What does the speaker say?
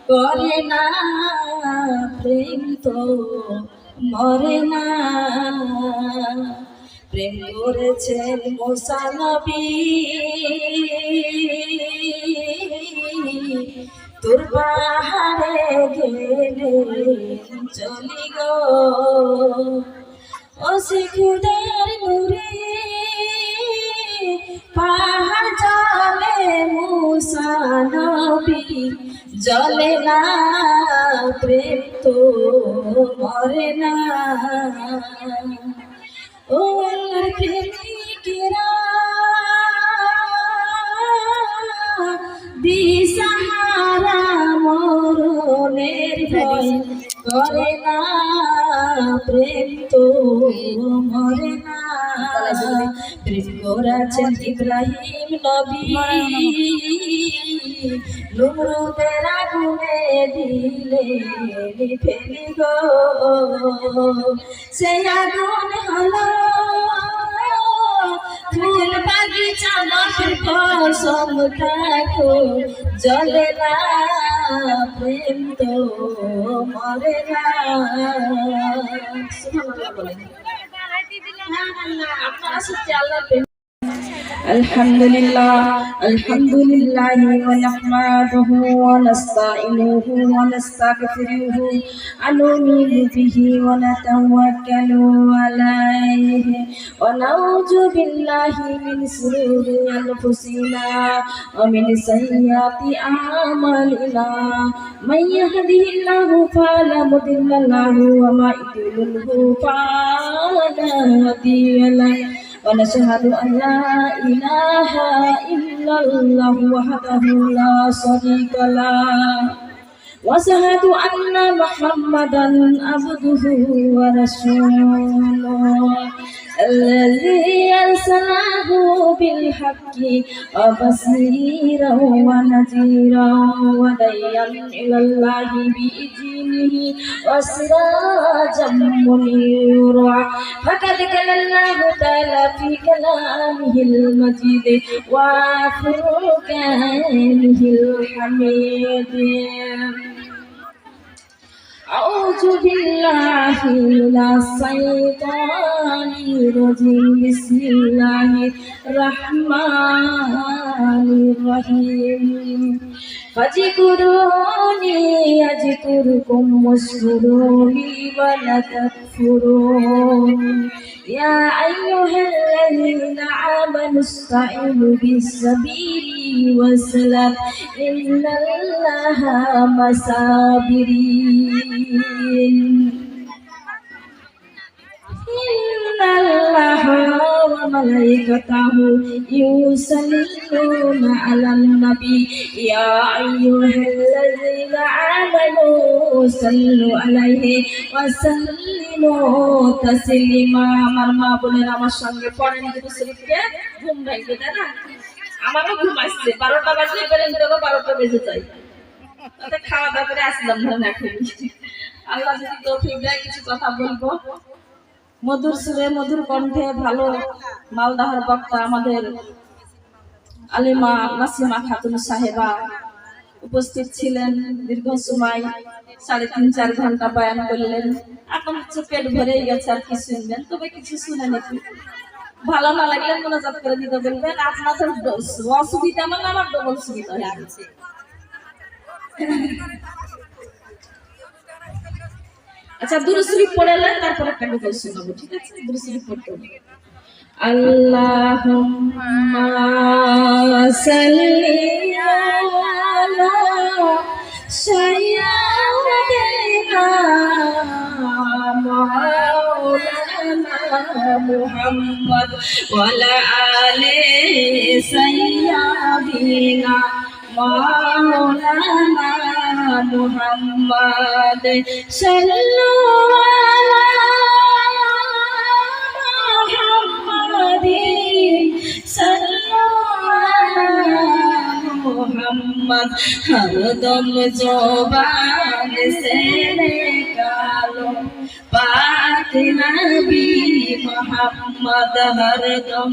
করে না, প্রেম তো মরে না। প্রেম করেছেন মুসা নবী, তোর পাহাড়ে গেলে চলি গো। ও শিখুদের নুরে পাহাড় জলে মুসা নবী জলে না, প্রেম তো মরে না। ও আল্লাহর প্রেমিকেরা দিশাহারা মরণের ভয় করে না, প্রেম তো মরে না। প্রেম করেছেন ইব্রাহিম নবী, নমরুদের আগুনে দিলে ফেলি গো। সে আগুন হলো ফুল বাগিচা মাঠের কসম থাকো জ্বলে না, প্রেম তো মরে না। আপনারা সত্যি আল্লাহ আলহামদুলিল্লাহ আলহামদুলিল্লাহ ওয়া নাহমাদুহু ওয়া নাস্তাঈনুহু ওয়া নাস্তাগফিরুহু ওয়া নু'মিনু বিহি ওয়া নাতাওয়াক্কালু আলাইহি ওয়া নাউযু বিল্লাহি মিন শুরুরি আনফুসিনা ওয়া মিন সাইয়্যাতি আ'মালিনা। মান ইয়াহদিহিল্লাহু ফালা মুদিল্লা লাহু ওয়া মা ইউদ্লিলহু ফালা হাদিয়া লাহু। ونشهد أن لا إله إلا الله وحده لا شريك له، وأشهد أن محمدا عبده ورسوله الذي أرسله بالحق وبصيرا ونذيرا وداعيا إلى الله بإذنه وسراجا منيرا. فقد قال الله تعالى في كلامه المجيد وفرقانه الحميد: أعوذ بالله من الشيطان الرجيم. بسم الله الرحمن الرحيم. فاذكروني أذكركم واشكروا لي ولا تكفرون. يا أيها الذين آمنوا استعينوا بالصبر والصلاة إن الله مع الصابرين. إن الله وملائكته يصلون على النبي يا أيها الذين آمنوا صلوا عليه وسلموا تسليما. আমার মা বোনেরা আমার সঙ্গে পড়েন কিন্তু শরীফকে ঘুম ভাঙবে তাই না? আমারও ঘুম আসছে, 12টা বাজলে বেরেন দেবো, 12টা বেজে যায়। তাতে খাওয়া দাওয়া করে আসলাম ধরেন এখন। আল্লাহ যদি তৌফিক দেয় কিছু কথা বলবো। মধুর সুরে মধুর কণ্ঠে ভালো মালদাহার বক্তা আমাদের আলিমা নাসিমা খাতুন সাহেবা উপস্থিত ছিলেন। দীর্ঘ সময় 3.5-4 ঘন্টা বয়ান করলেন। এখন হচ্ছে পেট ভরেই গেছে, আর কি শুনবেন? তবে কিছু শুনে নাকি ভালো না লাগলে মোনাজাত করে দিতে বলবেন। আপনাদের অসুবিধা মানে আমার ডবল সুবিধা হয়ে গেছে। আচ্ছা, দুরূদ শরীফ পড়লেন, তারপর একটা গজল শোনাবো, ঠিক আছে? দুরূদ শরীফ পড়তে হবে। আল্লাহুম্মা সাল্লি আলা সাইয়্যিদিনা মাওলানা মুহাম্মদ ওয়া আলা আলি সাইয়্যিদিনা মাওলানা মুহাম্মদ সাল্লাল্লাহু আলা মুহাম্মাদিন সাল্লাল্লাহু মুহাম্মদ। হরদম জবান সে নিকালো পাক নবী মুহাম্মদ, হরদম